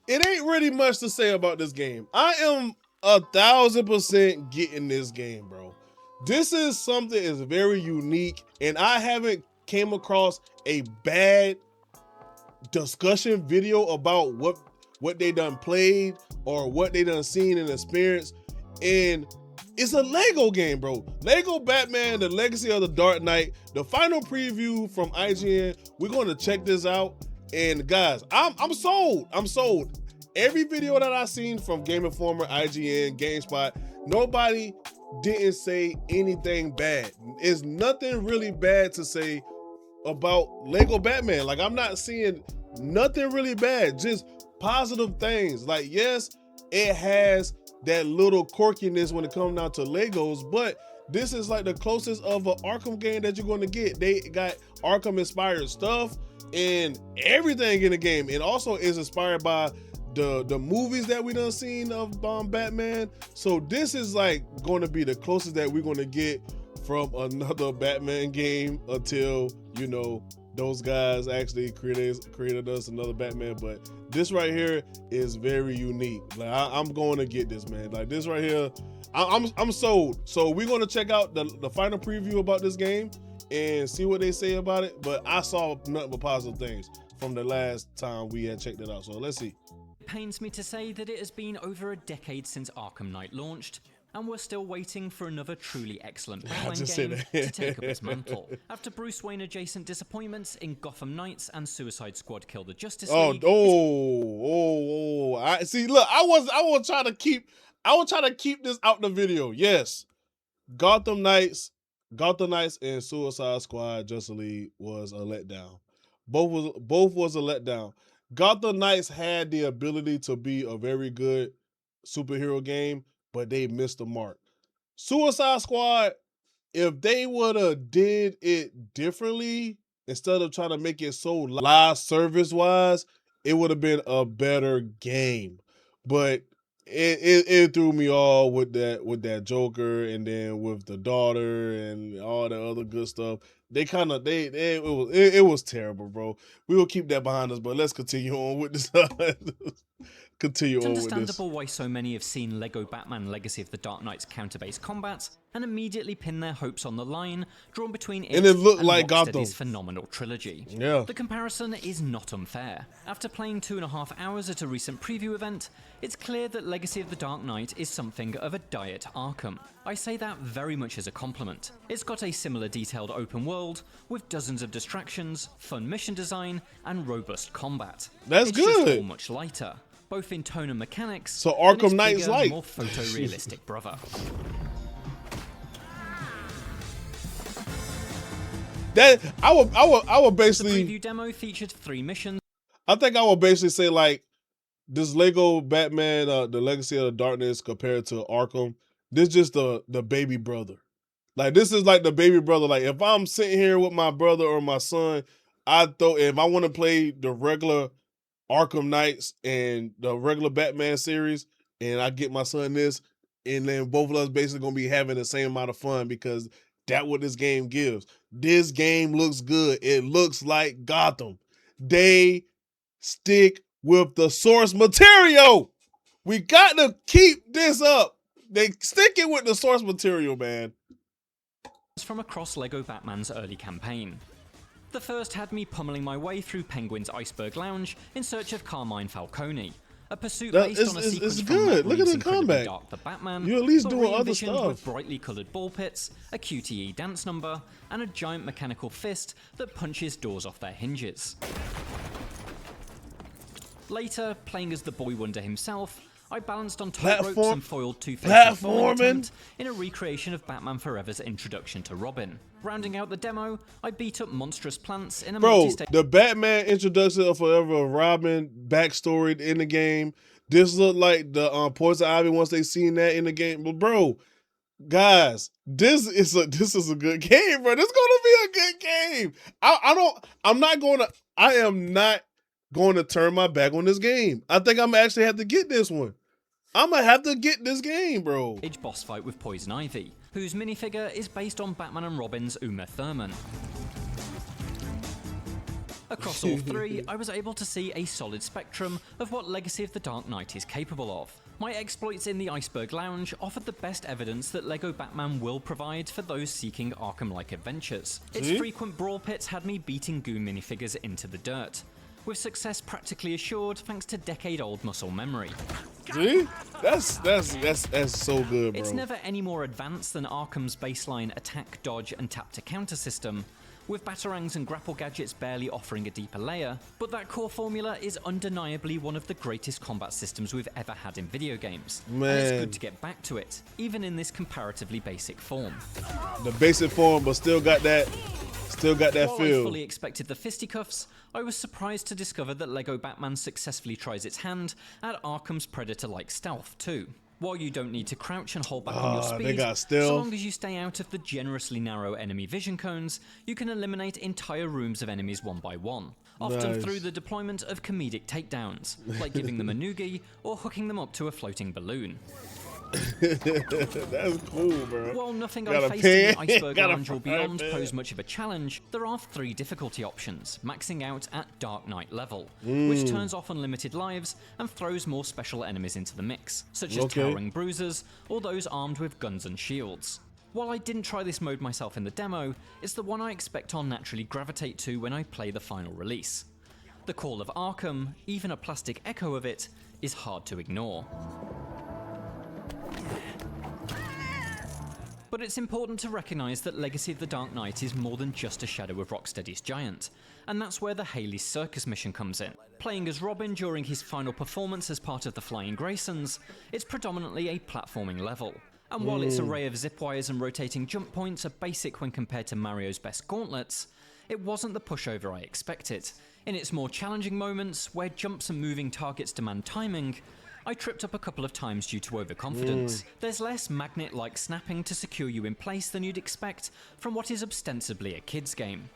it ain't really much to say about this game. I am 1,000% getting this game, bro. This is something that's very unique, and I haven't came across a bad discussion video about what they done played or what they done seen and experienced. And it's a Lego game, bro. Lego Batman: The Legacy of the Dark Knight. The final preview from IGN. We're going to check this out. And guys, I'm sold. I'm sold. Every video that I seen from Game Informer, IGN, GameSpot, nobody didn't say anything bad. It's nothing really bad to say about Lego Batman. Like, I'm not seeing nothing really bad, just positive things. Like, yes, it has that little quirkiness when it comes down to Legos, but this is like the closest of an Arkham game that you're going to get. They got Arkham inspired stuff and everything in the game, and also is inspired by the movies that we done seen of Batman. So this is like going to be the closest that we're going to get from another Batman game until, you know, those guys actually created us another Batman. But this right here is very unique. Like, I'm going to get this, man. Like, this right here, I'm sold. So we're going to check out the final preview about this game and see what they say about it. But I saw nothing but positive things from the last time we had checked it out. So let's see. It pains me to say that it has been over a decade since Arkham Knight launched, and we're still waiting for another truly excellent Batman game to take up its mantle. After Bruce Wayne adjacent disappointments in Gotham Knights and Suicide Squad Kill the Justice League. I see. Look, I was trying to keep this out the video. Yes, Gotham Knights and Suicide Squad Justice League was a letdown. Both was a letdown. Gotham Knights had the ability to be a very good superhero game, but they missed the mark. Suicide Squad, if they would have did it differently, instead of trying to make it so live service wise, it would have been a better game. But it threw me all with that Joker, and then with the daughter and all the other good stuff. It was terrible, bro. We will keep that behind us, but let's continue on with this. It's understandable why so many have seen Lego Batman Legacy of the Dark Knight's counter-based combat and immediately pin their hopes on the line drawn between it and like Rocksteady's phenomenal trilogy. Yeah. The comparison is not unfair. After playing 2.5 hours at a recent preview event, it's clear that Legacy of the Dark Knight is something of a diet Arkham. I say that very much as a compliment. It's got a similar detailed open world, with dozens of distractions, fun mission design, and robust combat. That's it's good. Just all much lighter, both in tone and mechanics. So Arkham Knight is light. More photorealistic brother. That I would basically. The preview demo featured 3 missions. I think I would basically say, like, this Lego Batman, the Legacy of the Darkness compared to Arkham. This just the baby brother. Like, this is like the baby brother. Like, if I'm sitting here with my brother or my son, if I want to play the regular Arkham Knights and the regular Batman series, and I get my son this, and then both of us basically gonna be having the same amount of fun, because that's what this game gives. This game looks good. It looks like Gotham. They stick with the source material. We got to keep this up. They stick it with the source material, man. From across Lego Batman's early campaign. The first had me pummeling my way through Penguin's Iceberg Lounge in search of Carmine Falcone, a pursuit based on a sequence from good. Look at the combat. Dark the Batman. You're at least doing other stuff with brightly coloured ball pits, a QTE dance number, and a giant mechanical fist that punches doors off their hinges. Later, playing as the Boy Wonder himself, I balanced on tight ropes and foiled Two-Face's attempt in a recreation of Batman Forever's introduction to Robin. Rounding out the demo, I beat up monstrous plants in a multi-stage. The Batman introduction of Forever Robin backstory in the game. This looked like the Poison Ivy once they seen that in the game. But bro, guys, this is a good game, bro. This is gonna be a good game. I am not going to turn my back on this game. I think I'm actually have to get this one. I'm gonna have to get this game, bro. Boss fight with Poison Ivy, whose minifigure is based on Batman and Robin's Uma Thurman. Across all three, I was able to see a solid spectrum of what Legacy of the Dark Knight is capable of. My exploits in the Iceberg Lounge offered the best evidence that LEGO Batman will provide for those seeking Arkham-like adventures. Its frequent brawl pits had me beating Goon minifigures into the dirt, with success practically assured thanks to decade-old muscle memory. See? That's so good, bro. It's never any more advanced than Arkham's baseline attack, dodge, and tap-to-counter system, with batarangs and grapple gadgets barely offering a deeper layer, but that core formula is undeniably one of the greatest combat systems we've ever had in video games. Man. And it's good to get back to it, even in this comparatively basic form. The basic form, but still got that While I feel. fully expected the fisticuffs, I was surprised to discover that LEGO Batman successfully tries its hand at Arkham's Predator-like stealth too. While you don't need to crouch and hold back on your They speed, got so stealth. long as you stay out of the generously narrow enemy vision cones, you can eliminate entire rooms of enemies one by one, often Nice. through the deployment of comedic takedowns, like giving them a noogie or hooking them up to a floating balloon. That's cool, bro. While nothing Got I a faced in the pen, Iceberg got a Lounge or frying beyond pan. pose much of a challenge, there are 3 difficulty options, maxing out at Dark Knight level, which turns off unlimited lives and throws more special enemies into the mix, such as towering bruisers or those armed with guns and shields. While I didn't try this mode myself in the demo, it's the one I expect I'll naturally gravitate to when I play the final release. The Call of Arkham, even a plastic echo of it, is hard to ignore. But it's important to recognise that Legacy of the Dark Knight is more than just a shadow of Rocksteady's giant, and that's where the Haley's Circus mission comes in. Playing as Robin during his final performance as part of the Flying Graysons, it's predominantly a platforming level. And while its array of zip wires and rotating jump points are basic when compared to Mario's best gauntlets, it wasn't the pushover I expected. In its more challenging moments, where jumps and moving targets demand timing, I tripped up a couple of times due to overconfidence. There's less magnet-like snapping to secure you in place than you'd expect from what is ostensibly a kid's game.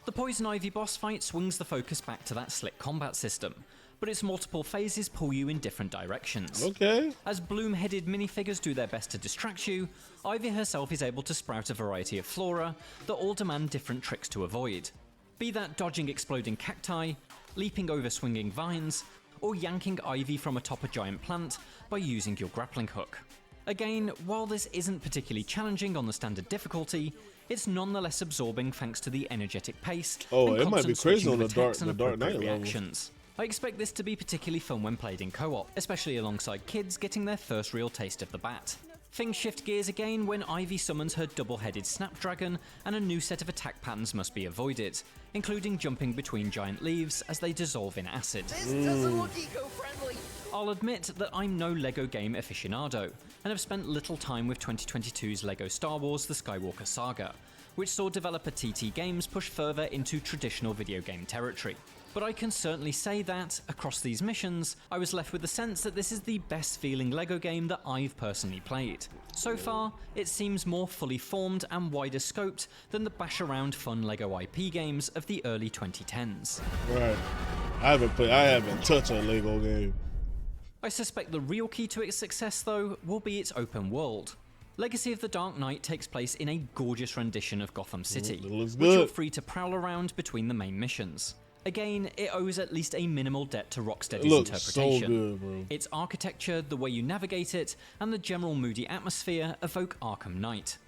The Poison Ivy boss fight swings the focus back to that slick combat system, but its multiple phases pull you in different directions. Okay. As bloom-headed minifigures do their best to distract you, Ivy herself is able to sprout a variety of flora that all demand different tricks to avoid. Be that dodging exploding cacti, leaping over swinging vines, or yanking ivy from atop a giant plant by using your grappling hook. Again, while this isn't particularly challenging on the standard difficulty, it's nonetheless absorbing thanks to the energetic pace and it might be constant crazy switching on of the attacks and Dark appropriate Knight levels. reactions. I expect this to be particularly fun when played in co-op, especially alongside kids getting their first real taste of the bat. Things shift gears again when Ivy summons her double-headed Snapdragon and a new set of attack patterns must be avoided, including jumping between giant leaves as they dissolve in acid. This doesn't look eco-friendly. I'll admit that I'm no LEGO game aficionado, and have spent little time with 2022's LEGO Star Wars The Skywalker Saga, which saw developer TT Games push further into traditional video game territory. But I can certainly say that, across these missions, I was left with the sense that this is the best feeling LEGO game that I've personally played. So far, it seems more fully formed and wider scoped than the bash around fun LEGO IP games of the early 2010s. Right. I haven't touched a Lego game. I suspect the real key to its success, though, will be its open world. Legacy of the Dark Knight takes place in a gorgeous rendition of Gotham City, It looks which you're good. free to prowl around between the main missions. Again, it owes at least a minimal debt to It Rocksteady's looks so interpretation. good, bro. Its architecture, the way you navigate it, and the general moody atmosphere evoke Arkham Knight.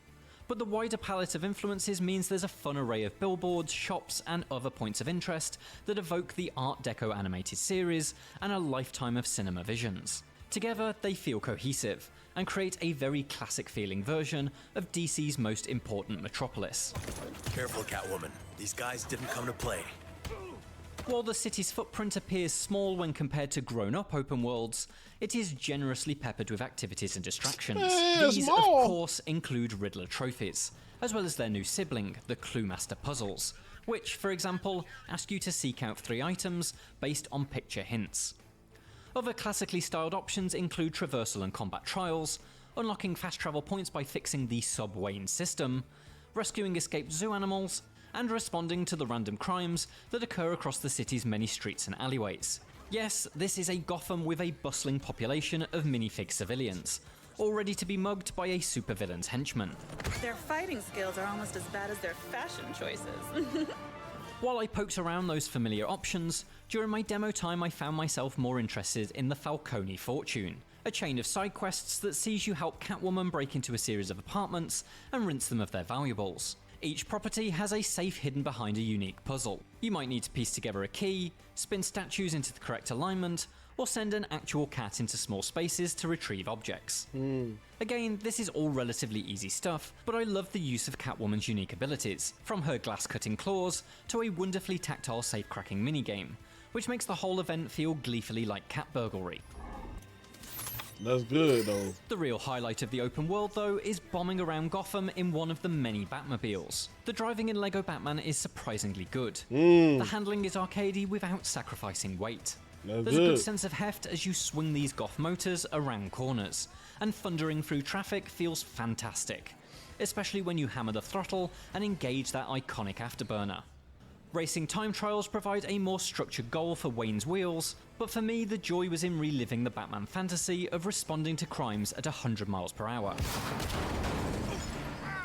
But the wider palette of influences means there's a fun array of billboards, shops, and other points of interest that evoke the Art Deco animated series and a lifetime of cinema visions. Together, they feel cohesive, and create a very classic feeling version of DC's most important metropolis. Careful, Catwoman. These guys didn't come to play. While the city's footprint appears small when compared to grown-up open worlds, it is generously peppered with activities and distractions. These, of small. course, include Riddler trophies, as well as their new sibling, the Clue Master puzzles, which, for example, ask you to seek out 3 items based on picture hints. Other classically styled options include traversal and combat trials, unlocking fast travel points by fixing the Sub-Wayne system, rescuing escaped zoo animals, and responding to the random crimes that occur across the city's many streets and alleyways. Yes, this is a Gotham with a bustling population of minifig civilians, all ready to be mugged by a supervillain's henchman. Their fighting skills are almost as bad as their fashion choices. While I poked around those familiar options, during my demo time I found myself more interested in the Falcone Fortune, a chain of side quests that sees you help Catwoman break into a series of apartments and rinse them of their valuables. Each property has a safe hidden behind a unique puzzle. You might need to piece together a key, spin statues into the correct alignment, or send an actual cat into small spaces to retrieve objects. Again, this is all relatively easy stuff, but I love the use of Catwoman's unique abilities, from her glass-cutting claws to a wonderfully tactile safe-cracking minigame, which makes the whole event feel gleefully like cat burglary. That's good, though. The real highlight of the open world, though, is bombing around Gotham in one of the many Batmobiles. The driving in LEGO Batman is surprisingly good. The handling is arcadey without sacrificing weight. There's a good sense of heft as you swing these Goth motors around corners, and thundering through traffic feels fantastic, especially when you hammer the throttle and engage that iconic afterburner. Racing time trials provide a more structured goal for Wayne's wheels, but for me the joy was in reliving the Batman fantasy of responding to crimes at 100 miles per hour.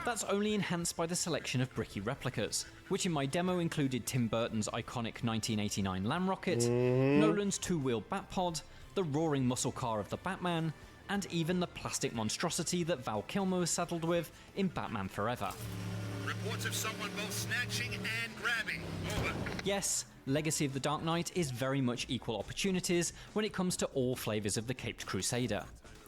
That's only enhanced by the selection of bricky replicas, which in my demo included Tim Burton's iconic 1989 Lamb Rocket, Nolan's two-wheeled Batpod, the roaring muscle car of the Batman, and even the plastic monstrosity that Val Kilmer was saddled with in Batman Forever. Reports of someone both snatching and grabbing. Over. Yes, Legacy of the Dark Knight is very much equal opportunities when it comes to all flavours of the Caped Crusader.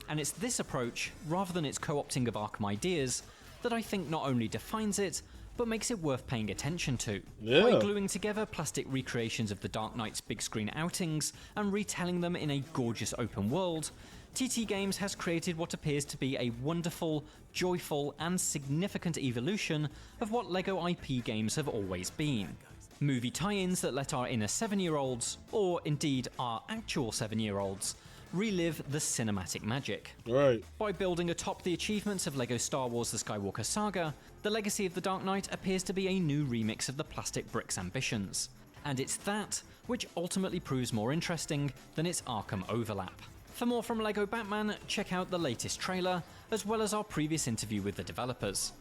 And it's this approach, rather than its co-opting of Arkham ideas, that I think not only defines it, but makes it worth paying attention to. By gluing together plastic recreations of the Dark Knight's big screen outings and retelling them in a gorgeous open world, TT Games has created what appears to be a wonderful, joyful, and significant evolution of what LEGO IP games have always been. Movie tie-ins that let our inner 7-year-olds, or indeed our actual 7-year-olds, relive the cinematic magic. Right. By building atop the achievements of LEGO Star Wars The Skywalker Saga, the Legacy of the Dark Knight appears to be a new remix of the plastic brick's ambitions. And it's that which ultimately proves more interesting than its Arkham overlap. For more from LEGO Batman, check out the latest trailer, as well as our previous interview with the developers.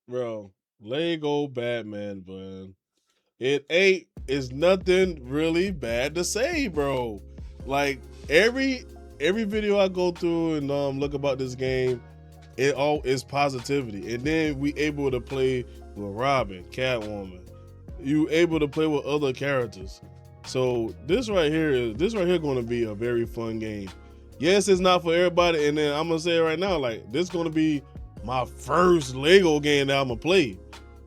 Bro, LEGO Batman, man. It's nothing really bad to say, bro. Like, every video I go through and look about this game, it all is positivity. And then we able to play with Robin, Catwoman. You able to play with other characters. So this right here going to be a very fun game. Yes, it's not for everybody, and then I'm gonna say it right now, like, this gonna be my first Lego game that I'm gonna play.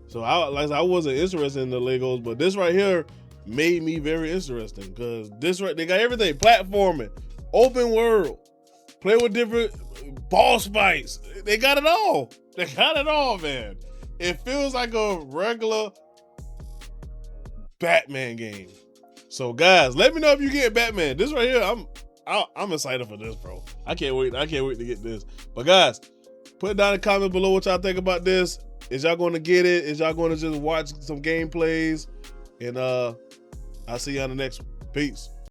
So I wasn't interested in the Legos, but this right here made me very interesting, because they got everything: platforming, open world, play with different boss fights. They got it all. They got it all, man. It feels like a regular Batman game. So guys, let me know if you get Batman. This right here, I'm excited for this, bro. I can't wait to get this. But guys, put down in the comments below what y'all think about this. Is y'all going to get it? Is y'all going to just watch some gameplays? And I'll see you on the next one. Peace.